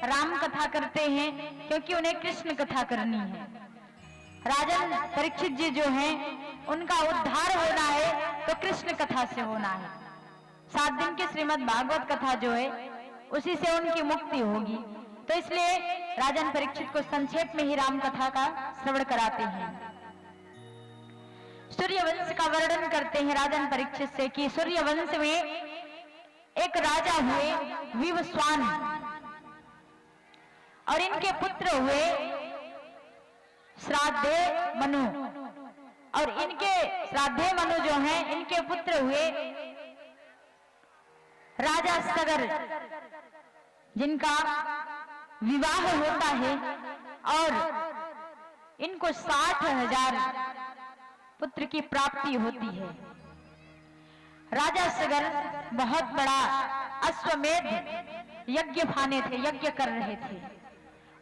राम कथा करते हैं क्योंकि उन्हें कृष्ण कथा करनी है। राजन परीक्षित जी जो हैं उनका उद्धार होना है तो कृष्ण कथा से होना है। 7 दिन की श्रीमद् भागवत कथा जो है उसी से उनकी मुक्ति होगी। तो इसलिए राजन परीक्षित को संक्षेप में ही राम कथा का श्रवण कराते हैं। सूर्यवंश का वर्णन करते हैं राजन परीक्षित से कि सूर्यवंश में एक राजा हुए विवस्वान और इनके पुत्र हुए श्राद्धे मनु, और इनके श्राद्धे मनु जो हैं इनके पुत्र हुए राजा सगर, जिनका विवाह होता है और इनको 60,000 पुत्र की प्राप्ति होती है। राजा सगर बहुत बड़ा अश्वमेध यज्ञ फाने थे, यज्ञ कर रहे थे।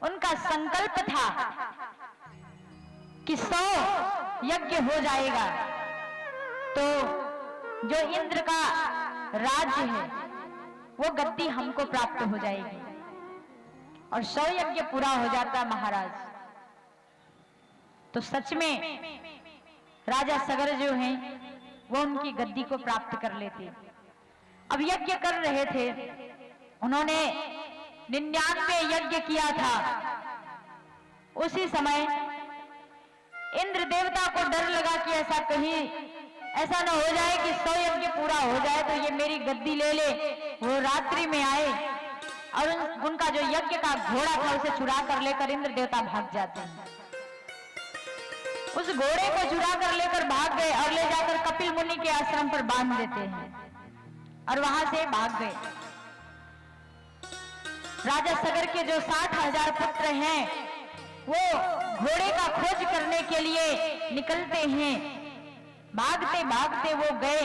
उनका संकल्प था कि 100 यज्ञ हो जाएगा तो जो इंद्र का राज्य है वो गद्दी हमको प्राप्त हो जाएगी, और 100 यज्ञ पूरा हो जाता महाराज तो सच में राजा सगर जो हैं वो उनकी गद्दी को प्राप्त कर लेते। अब यज्ञ कर रहे थे, उन्होंने 99 यज्ञ किया था। उसी समय इंद्र देवता को डर लगा कि ऐसा न हो जाए कि 100 यज्ञ पूरा हो जाए तो ये मेरी गद्दी ले ले। वो रात्रि में आए और उनका जो यज्ञ का घोड़ा था उसे चुरा कर लेकर इंद्र देवता भाग जाते हैं। उस घोड़े को चुरा कर लेकर भाग गए और ले जाकर कपिल मुनि के आश्रम पर बांध देते हैं और वहां से भाग गए। राजा सगर के जो 60,000 पुत्र हैं वो घोड़े का खोज करने के लिए निकलते हैं। भागते भागते वो गए,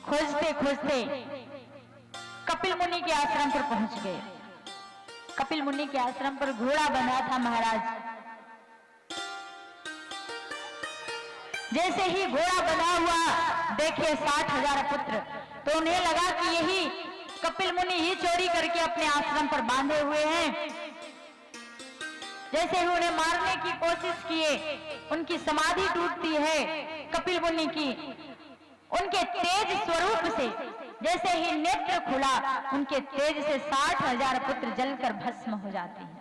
खोजते खोजते कपिल मुनि के आश्रम पर पहुंच गए। कपिल मुनि के आश्रम पर घोड़ा बंधा था महाराज। जैसे ही घोड़ा बंधा हुआ देखे 60,000 पुत्र, तो उन्हें लगा कि यही कपिल मुनि ही चोरी करके अपने आश्रम पर बांधे हुए हैं। जैसे ही उन्हें मारने की कोशिश किए, उनकी समाधि टूटती है कपिल मुनि की। उनके तेज स्वरूप से जैसे ही नेत्र खुला, उनके तेज से 60,000 पुत्र जलकर भस्म हो जाते हैं।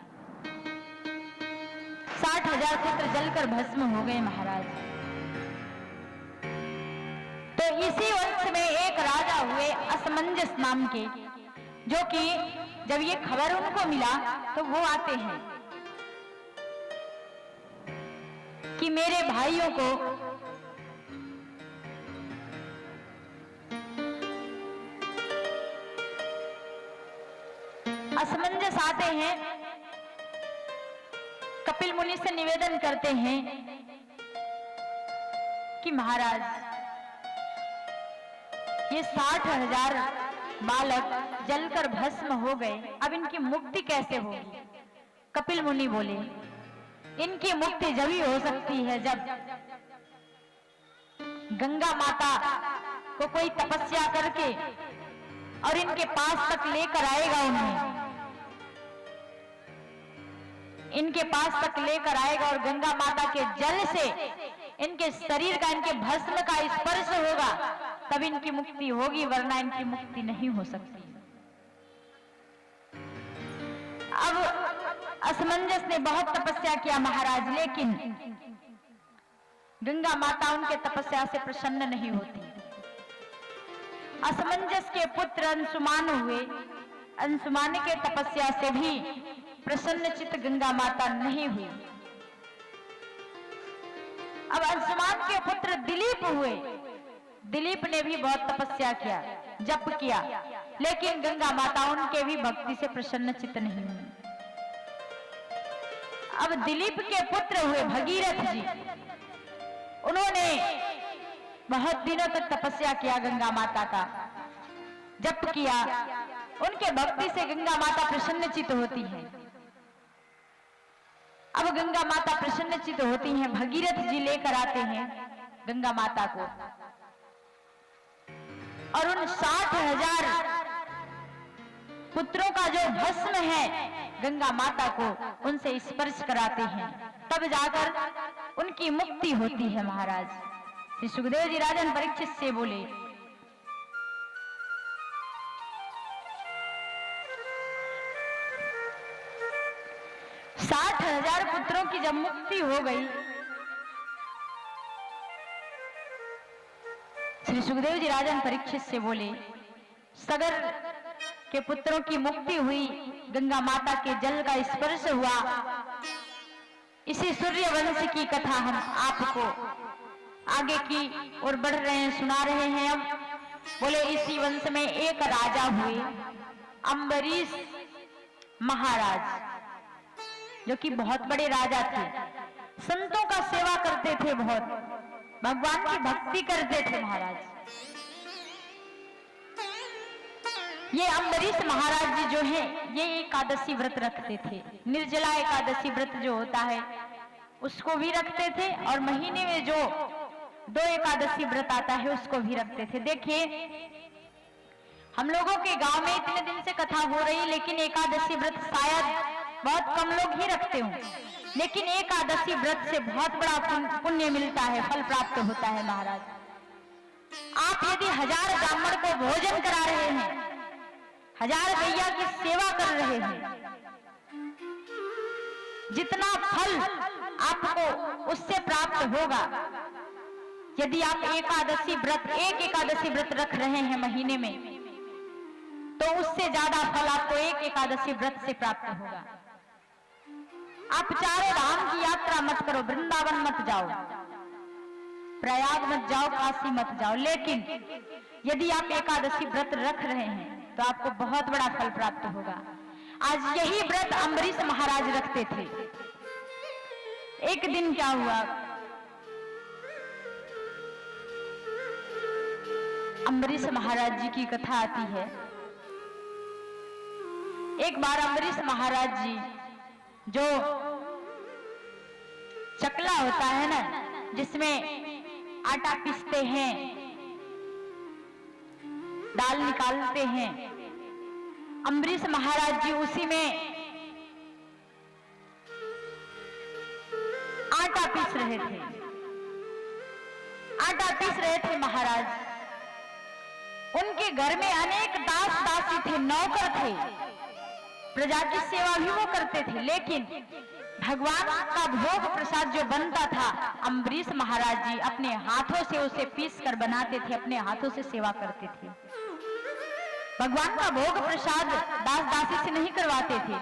60,000 पुत्र जलकर भस्म हो गए महाराज। तो इसी वंश में एक राजा हुए असमंजस नाम के, जो कि जब ये खबर उनको मिला तो वो आते हैं कि मेरे भाइयों को असमंजस आते हैं, कपिल मुनि से निवेदन करते हैं कि महाराज ये 60,000 बालक जलकर भस्म हो गए, अब इनकी मुक्ति कैसे होगी। कपिल मुनि बोले इनकी मुक्ति जब ही हो सकती है जब गंगा माता को कोई तपस्या करके और इनके पास तक लेकर आएगा। उन्हें इनके पास तक लेकर आएगा और गंगा माता के जल से इनके शरीर का, इनके भस्म का स्पर्श होगा, तब इनकी मुक्ति होगी, वरना इनकी मुक्ति नहीं हो सकती। अब असमंजस ने बहुत तपस्या किया महाराज, लेकिन गंगा माता उनके तपस्या से प्रसन्न नहीं होती। असमंजस के पुत्र अंशुमान हुए, अंशुमान के तपस्या से भी प्रसन्नचित गंगा माता नहीं हुई। अब अंशुमान के पुत्र दिलीप हुए, दिलीप ने भी बहुत तपस्या किया, जप किया, लेकिन गंगा माता उनके भी भक्ति से प्रसन्नचित नहीं हुई। अब दिलीप के पुत्र हुए भगीरथ जी, उन्होंने बहुत दिनों तक तपस्या किया, गंगा माता का जप किया, उनके भक्ति से गंगा माता प्रसन्नचित होती है। अब गंगा माता प्रसन्नचित होती हैं, भगीरथ जी लेकर आते हैं गंगा माता को, और उन 60,000 पुत्रों का जो भस्म है गंगा माता को उनसे स्पर्श कराते हैं, तब जाकर उनकी मुक्ति होती है। महाराज श्री सुखदेव जी राजन परीक्षित से बोले, 60,000 पुत्रों की जब मुक्ति हो गई, श्री सुखदेव जी राजन परीक्षित से बोले, सगर के पुत्रों की मुक्ति हुई, गंगा माता के जल का स्पर्श हुआ। इसी सूर्य वंश की कथा हम आपको आगे की ओर बढ़ रहे हैं, सुना रहे हैं। अब बोले, इसी वंश में एक राजा हुए, अम्बरीश महाराज, जो कि बहुत बड़े राजा थे, संतों का सेवा करते थे, बहुत भगवान की भक्ति करते थे। महाराज ये अम्बरीश महाराज जी जो है, ये एकादशी व्रत रखते थे। निर्जला एकादशी व्रत जो होता है उसको भी रखते थे, और महीने में जो 2 एकादशी व्रत आता है उसको भी रखते थे। देखिए, हम लोगों के गांव में इतने दिन से कथा हो रही, लेकिन एकादशी व्रत शायद बहुत कम लोग ही रखते हों, लेकिन एकादशी व्रत से बहुत बड़ा पुण्य मिलता है, फल प्राप्त होता है। महाराज, आप यदि 1000 ब्राह्मण को भोजन करा रहे हैं, 1000 गैया की सेवा कर रहे हैं, जितना फल आपको उससे प्राप्त होगा, यदि आप एकादशी व्रत, एक एकादशी व्रत रख रहे हैं महीने में, तो उससे ज्यादा फल आपको एक एकादशी व्रत से प्राप्त होगा। आप चारों धाम की यात्रा मत करो, वृंदावन मत जाओ, प्रयाग मत जाओ, काशी मत जाओ, लेकिन यदि आप एकादशी व्रत रख रहे हैं तो आपको बहुत बड़ा फल प्राप्त होगा। आज यही व्रत अम्बरीश महाराज रखते थे। एक दिन क्या हुआ, अम्बरीश महाराज जी की कथा आती है। एक बार अम्बरीश महाराज जी, जो चकला होता है ना, जिसमें आटा पीसते हैं, दाल निकालते हैं, अम्बरीश महाराज जी उसी में आटा पीस रहे थे। आटा पीस रहे थे महाराज। उनके घर में अनेक दास दासी थे, नौकर थे, प्रजा की सेवा भी वो करते थे, लेकिन भगवान का भोग प्रसाद जो बनता था, अम्बरीश महाराज जी अपने हाथों से उसे पीस कर बनाते थे, अपने हाथों से सेवा करते थे। भगवान का भोग प्रसाद दास दासी से नहीं करवाते थे।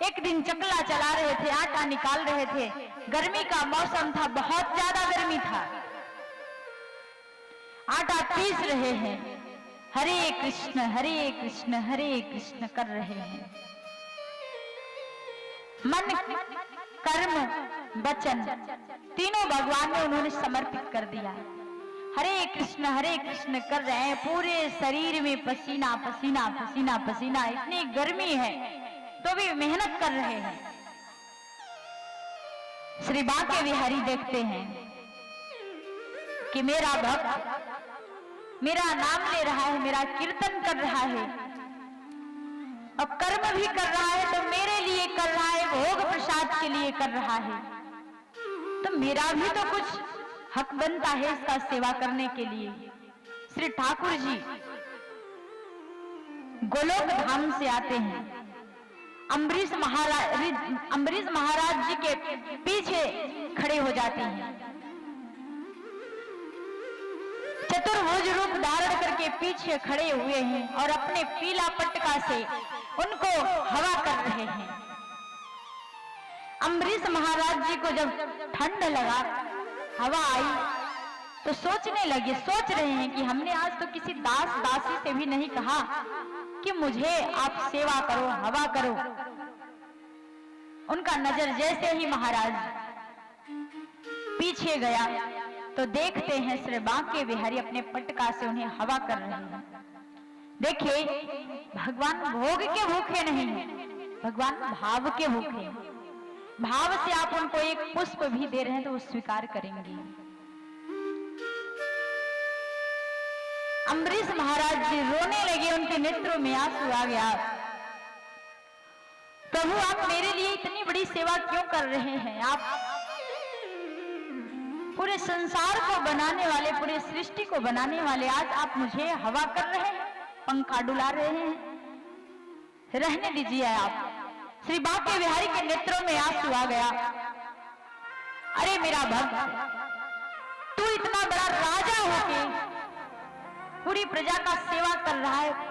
एक दिन चकला चला रहे थे, आटा निकाल रहे थे, गर्मी का मौसम था, बहुत ज्यादा गर्मी था, आटा पीस रहे हैं, हरे कृष्ण हरे कृष्ण कर रहे हैं। मन, कर्म, वचन तीनों भगवान में उन्होंने समर्पित कर दिया। हरे कृष्ण कर रहे हैं, पूरे शरीर में पसीना पसीना पसीना पसीना, इतनी गर्मी है तो भी मेहनत कर रहे हैं। श्री बांके बिहारी देखते हैं कि मेरा भक्त मेरा नाम ले रहा है, मेरा कीर्तन कर रहा है, और कर्म भी कर रहा है तो मेरे लिए कर रहा है, भोग प्रसाद के लिए कर रहा है, तो मेरा भी तो कुछ हक बनता है इसका सेवा करने के लिए। श्री ठाकुर जी गोलोक धाम से आते हैं, अम्बरीश महाराज जी के पीछे खड़े हो जाते हैं, चतुर्भुज रूप धारण करके पीछे खड़े हुए हैं और अपने पीला पटका से उनको हवा कर रहे हैं। अम्बरीश महाराज जी को जब ठंड लगा, हवा आई, तो सोच रहे हैं कि हमने आज तो किसी दास दासी से भी नहीं कहा कि मुझे आप सेवा करो, हवा करो। उनका नजर जैसे ही महाराज पीछे गया तो देखते हैं श्री बांके बिहारी अपने पटका से उन्हें हवा कर रहे हैं। देखिए, भगवान भोग के भूखे नहीं है, भगवान भाव के भूखे हैं। भाव से आप उनको एक पुष्प भी दे रहे हैं तो वो स्वीकार करेंगे। अम्बरीश महाराज जी रोने लगे, उनके नेत्रों में आंसू आ गया। प्रभु आप मेरे लिए इतनी बड़ी सेवा क्यों कर रहे हैं? आप पूरे संसार को बनाने वाले, पूरे सृष्टि को बनाने वाले, आज आप मुझे हवा कर रहे हैं, पंखा डुला रहे हैं। रहने दीजिए आप। श्री बांके बिहारी के नेत्रों में आंसू आ गया। अरे मेरा भक्त, तू इतना बड़ा राजा होके पूरी प्रजा का सेवा कर रहा है,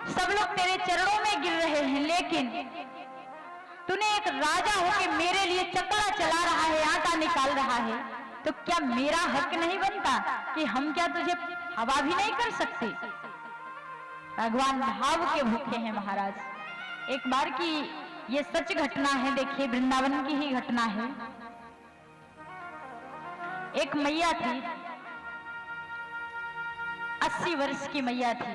सब लोग तेरे चरणों में गिर रहे हैं, लेकिन तूने एक राजा होके मेरे लिए चकला चला रहा है, आटा निकाल रहा है, तो क्या मेरा हक नहीं बनता कि हम क्या तुझे हवा भी नहीं कर सकते? भगवान भाव के भूखे हैं महाराज। एक बार की ये सच घटना है, देखिए वृंदावन की ही घटना है। एक मैया थी, 80 वर्ष की मैया थी।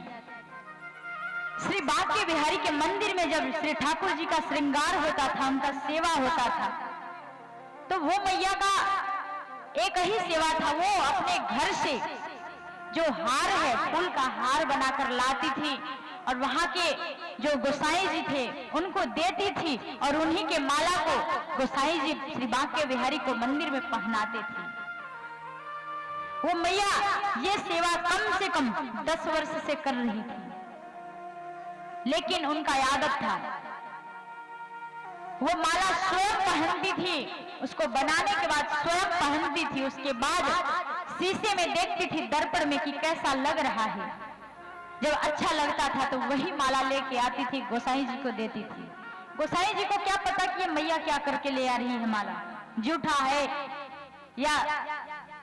श्री बांके बिहारी के मंदिर में जब श्री ठाकुर जी का श्रृंगार होता था, उनका सेवा होता था, तो वो मैया का एक ही सेवा था, वो अपने घर से जो हार है, फूल का हार बनाकर लाती थी और वहां के जो गोसाई जी थे उनको देती थी और उन्हीं के माला को गोसाई जी श्री बांके बिहारी को मंदिर में पहनाते थे। वो मैया ये सेवा कम से कम 10 वर्ष से कर रही थी, लेकिन उनका आदत था, वो माला स्वयं पहनती थी, उसको बनाने के बाद स्वयं पहनती थी, उसके बाद शीशे में देखती थी दर्पण में कि कैसा लग रहा है। जब अच्छा लगता था तो वही माला लेके आती थी, गोसाई जी को देती थी। गोसाई जी को क्या पता कि ये मैया क्या करके ले आ रही है, माला जूठा है या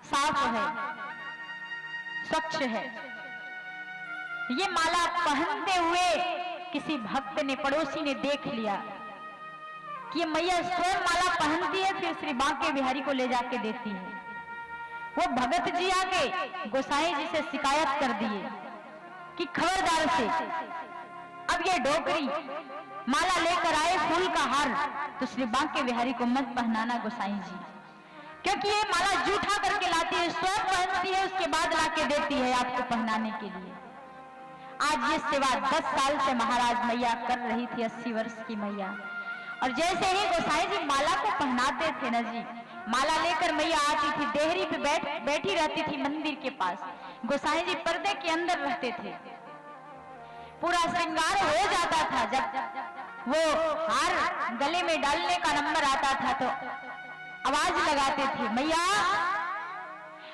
साफ है, स्वच्छ है। ये माला पहनते हुए किसी भक्त ने, पड़ोसी ने देख लिया कि ये मैया स्वयं माला पहनती है, फिर श्री बांके बिहारी को ले जाके देती है। वो भगत जी आके गोसाई जी से शिकायत कर दिए कि खबरदार से अब ये डोकरी माला लेकर आए फूल का हार, तो श्री बांके बिहारी को मत पहनाना गोसाई जी, क्योंकि ये माला जूठा करके लाती है, स्वयं पहनती है, उसके बाद लाके देती है आपको पहनाने के लिए। आज ये सेवा 10 साल से महाराज मैया कर रही थी, 80 वर्ष की मैया। और जैसे ही गोसाई जी माला को पहनाते थे ना जी, माला लेकर मैया आती थी, देहरी पे बैठी रहती थी मंदिर के पास। गोसाई जी पर्दे के अंदर रहते थे, पूरा श्रृंगार हो जाता था। जब वो हार गले में डालने का नंबर आता था तो आवाज लगाते थे, मैया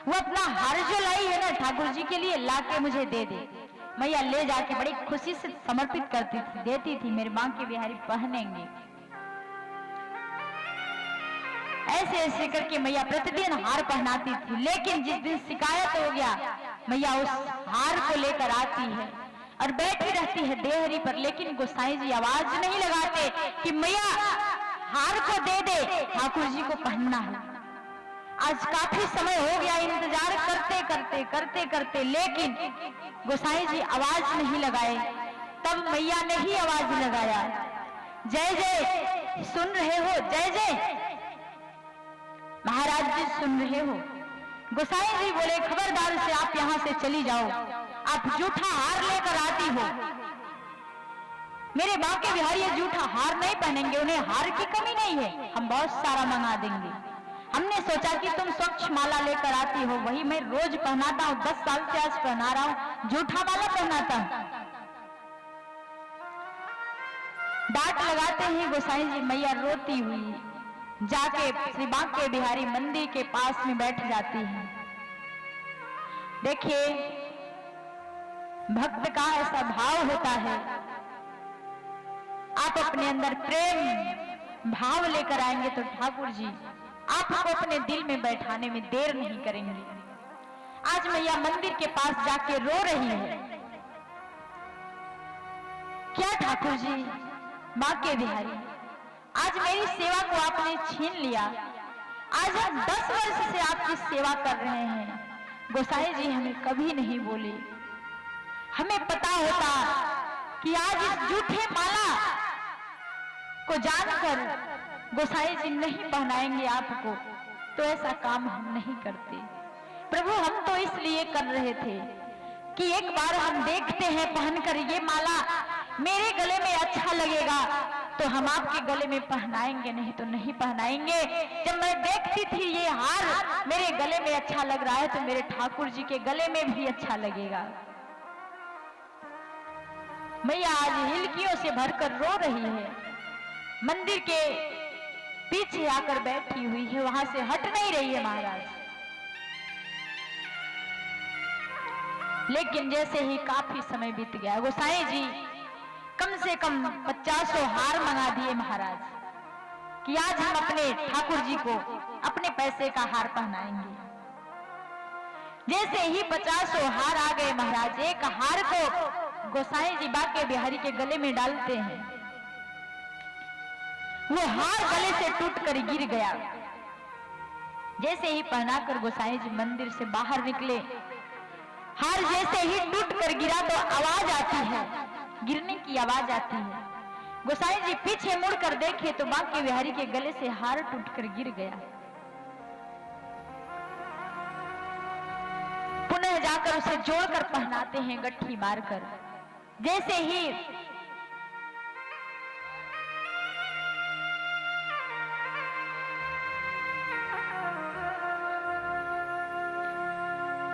वो अपना हार जो लाई है ना ठाकुर जी के लिए, लाके मुझे दे दे। मैया ले जाके बड़ी खुशी से समर्पित करती थी, देती थी, मेरे बांके बिहारी पहनेंगे। ऐसे ऐसे करके मैया प्रतिदिन हार पहनाती थी। लेकिन जिस दिन शिकायत हो गया, मैया उस हार को लेकर आती है और बैठी रहती है देहरी पर, लेकिन गोसाई जी आवाज नहीं लगाते कि मैया हार को दे दे, ठाकुर जी को पहनना है। आज काफी समय हो गया इंतजार करते करते, लेकिन गोसाई जी आवाज नहीं लगाए। तब मैया ने ही आवाज लगाया, जय जय सुन रहे हो, जय जय महाराज जी सुन रहे हो। गोसाई जी बोले, खबरदार से आप यहाँ से चली जाओ, आप जूठा हार लेकर आती हो। मेरे बांके बिहारी ये जूठा हार नहीं पहनेंगे, उन्हें हार की कमी नहीं है, हम बहुत सारा मंगा देंगे। हमने सोचा कि तुम स्वच्छ माला लेकर आती हो, वही मैं रोज पहनाता हूँ, 10 साल से आज पहना रहा हूँ, जूठा माला पहनाता हूँ। डांट लगाते ही गोसाई जी मैया रोती हुई जाके श्री बांके बिहारी मंदिर के पास में बैठ जाती है। देखिए भक्त का ऐसा भाव होता है, आप अपने अंदर प्रेम भाव लेकर आएंगे तो ठाकुर जी आपको अपने दिल में बैठाने में देर नहीं करेंगे। आज मैया मंदिर के पास जाके रो रही है, क्या ठाकुर जी बांके बिहारी, आज मेरी सेवा को आपने छीन लिया। आज हम 10 वर्ष से आपकी सेवा कर रहे हैं। गोसाई जी हमें कभी नहीं बोले, हमें पता होता कि आज इस जूठे माला को जानकर गोसाई जी नहीं पहनाएंगे आपको, तो ऐसा काम हम नहीं करते। प्रभु हम तो इसलिए कर रहे थे कि एक बार हम देखते हैं पहनकर ये माला मेरे गले में अच्छा लगेगा, तो हम आपके गले में पहनाएंगे, नहीं तो नहीं पहनाएंगे। जब मैं देखती थी ये हार मेरे गले में अच्छा लग रहा है तो मेरे ठाकुर जी के गले में भी अच्छा लगेगा। मैया आज हिलकियों से भरकर रो रही है, मंदिर के पीछे आकर बैठी हुई है, वहां से हट नहीं रही है महाराज। लेकिन जैसे ही काफी समय बीत गया, गोसाई जी कम से कम 50 हार मंगा दिए महाराज कि आज हम अपने ठाकुर जी को अपने पैसे का हार पहनाएंगे। जैसे ही 50 हार आ गए महाराज, एक हार को गोसाई जी बाके बिहारी के गले में डालते हैं, वो हार गले से टूटकर गिर गया। जैसे ही पहनाकर गोसाई जी मंदिर से बाहर निकले, हार जैसे ही टूटकर गिरा तो आवाज आती है, गिरने की आवाज आती है। गोसाई जी पीछे मुड़कर देखे तो बाके बिहारी के गले से हार टूटकर गिर गया। पुनः जाकर उसे जोड़कर पहनाते हैं गट्ठी मारकर। जैसे ही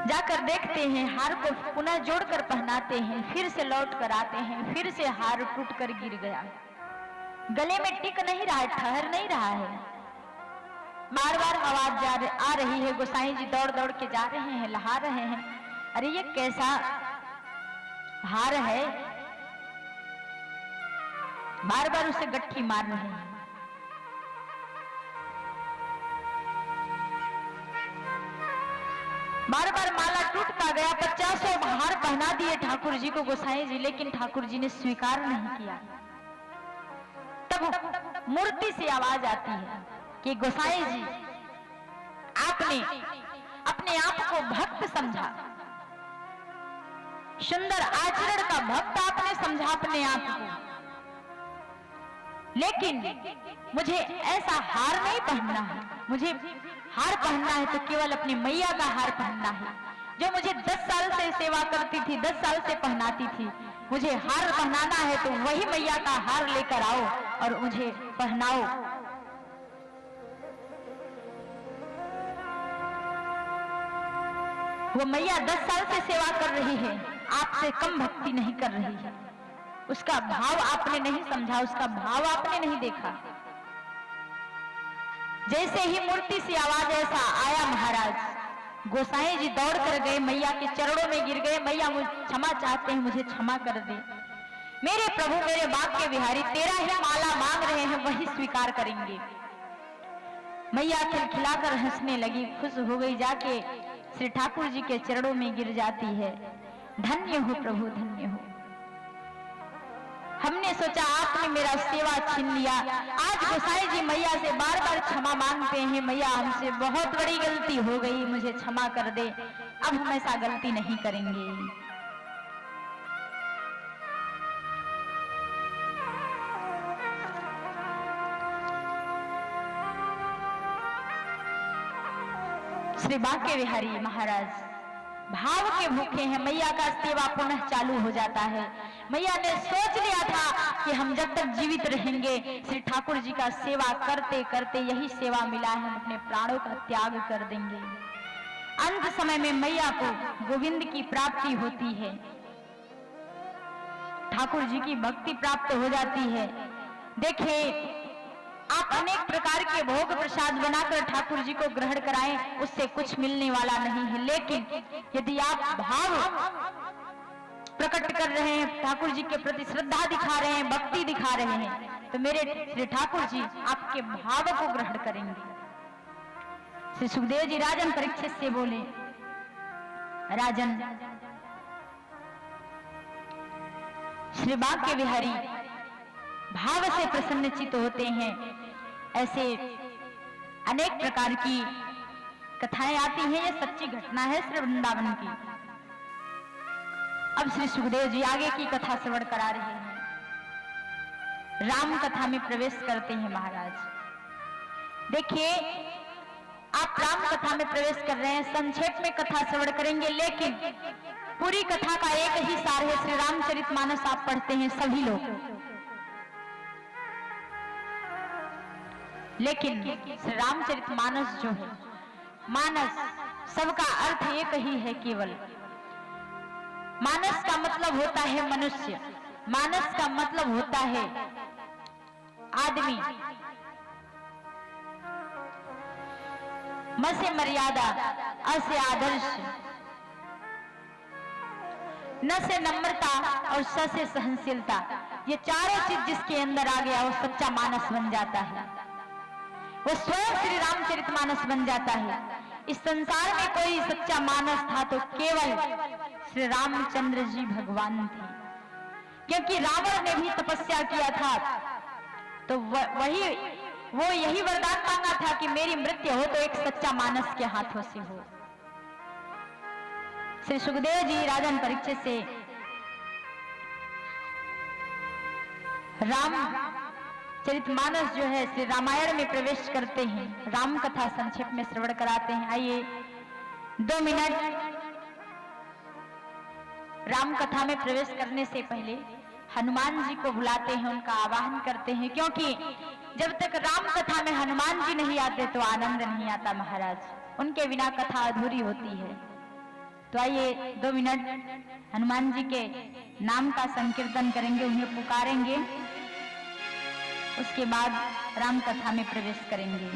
जाकर देखते हैं, हार को पुनः जोड़कर पहनाते हैं, फिर से लौट कर आते हैं, फिर से हार टूटकर गिर गया। गले में टिक नहीं रहा है, ठहर नहीं रहा है, बार बार आवाज आ रही है। गोसाई जी दौड़ दौड़ के जा रहे हैं, लहा रहे हैं, अरे ये कैसा हार है, बार बार उसे गट्ठी मार रहे हैं। बार बार माला टूटता गया, 50 हार पहना दिए ठाकुर जी को गोसाई जी, लेकिन ठाकुर जी ने स्वीकार नहीं किया। तब मूर्ति से आवाज आती है कि गोसाई जी आपने अपने आप को भक्त समझा, सुंदर आचरण का भक्त आपने समझा अपने आप को, लेकिन मुझे ऐसा हार नहीं पहनना है। मुझे हार पहनना है तो केवल अपनी मैया का हार पहनना है, जो मुझे 10 साल से सेवा करती थी, 10 साल से पहनाती थी। मुझे हार पहनाना है तो वही मैया का हार लेकर आओ और मुझे पहनाओ। वो मैया 10 साल से सेवा कर रही है, आपसे कम भक्ति नहीं कर रही है। उसका भाव आपने नहीं समझा, उसका भाव आपने नहीं देखा। जैसे ही मूर्ति से आवाज ऐसा आया महाराज, गोसाई जी दौड़ कर गए, मैया के चरणों में गिर गए, मैया मुझे क्षमा चाहते हैं, मुझे क्षमा कर दे। मेरे प्रभु मेरे बाके बिहारी तेरा ही माला मांग रहे हैं, वही स्वीकार करेंगे। मैया खिलखिलाकर हंसने लगी, खुश हो गई, जाके श्री ठाकुर जी के चरणों में गिर जाती है। धन्य हो प्रभु, धन्य हो। हमने सोचा आपने मेरा सेवा छीन लिया। आज गोसाई जी मैया से बार बार क्षमा मांगते हैं, मैया हमसे बहुत बड़ी गलती हो गई, मुझे क्षमा कर दे, अब हम ऐसा गलती नहीं करेंगे। श्री बाके बिहारी महाराज भाव के भूखे हैं, मैया का सेवा पुनः चालू हो जाता है। मैया ने सोच लिया था कि हम जब तक जीवित रहेंगे श्री ठाकुर जी का सेवा करते करते यही सेवा मिला है, हम अपने प्राणों का त्याग कर देंगे। अंत समय में मैया को गोविंद की प्राप्ति होती है, ठाकुर जी की भक्ति प्राप्त हो जाती है। देखिए आप अनेक प्रकार के भोग प्रसाद बनाकर ठाकुर जी को ग्रहण कराएं, उससे कुछ मिलने वाला नहीं है, लेकिन यदि आप भाव प्रकट कर रहे हैं, ठाकुर जी के प्रति श्रद्धा दिखा रहे हैं, भक्ति दिखा रहे हैं, तो मेरे श्री ठाकुर जी आपके भाव को ग्रहण करेंगे। श्री सुखदेव जी राजन परीक्षित से बोले, राजन श्री बाके बिहारी भाव से प्रसन्नचित होते हैं। ऐसे अनेक प्रकार की कथाएं आती हैं, ये सच्ची घटना है श्री वृंदावन की। अब श्री सुखदेव जी आगे की कथा श्रवण करा रहे हैं, राम कथा में प्रवेश करते हैं महाराज। देखिए आप राम कथा में प्रवेश कर रहे हैं, संक्षेप में कथा श्रवण करेंगे, लेकिन पूरी कथा का एक ही सार है। श्री रामचरितमानस आप पढ़ते हैं सभी लोग, लेकिन श्री रामचरितमानस जो है, मानस सबका अर्थ एक ही है केवल। मानस का मतलब होता है मनुष्य, मानस का मतलब होता है आदमी। म से मर्यादा, अ से आदर्श, न से नम्रता और स से सहनशीलता। ये चारों चीज जिसके अंदर आ गया वो सच्चा मानस बन जाता है, वो स्वयं श्री रामचरितमानस बन जाता है। इस संसार में कोई सच्चा मानस था तो केवल श्री रामचंद्र जी भगवान थे, क्योंकि रावण ने भी तपस्या किया था तो वो यही वरदान मांगा था कि मेरी मृत्यु हो तो एक सच्चा मानस के हाथों से हो। श्री सुखदेव जी राजन परीक्षित से राम चरितमानस जो है श्री रामायण में प्रवेश करते हैं, राम कथा संक्षेप में श्रवण कराते हैं। आइए 2 मिनट राम कथा में प्रवेश करने से पहले हनुमान जी को बुलाते हैं, उनका आवाहन करते हैं, क्योंकि जब तक राम कथा में हनुमान जी नहीं आते तो आनंद नहीं आता महाराज, उनके बिना कथा अधूरी होती है। तो आइए 2 मिनट हनुमान जी के नाम का संकीर्तन करेंगे, उन्हें पुकारेंगे, उसके बाद राम कथा में प्रवेश करेंगे।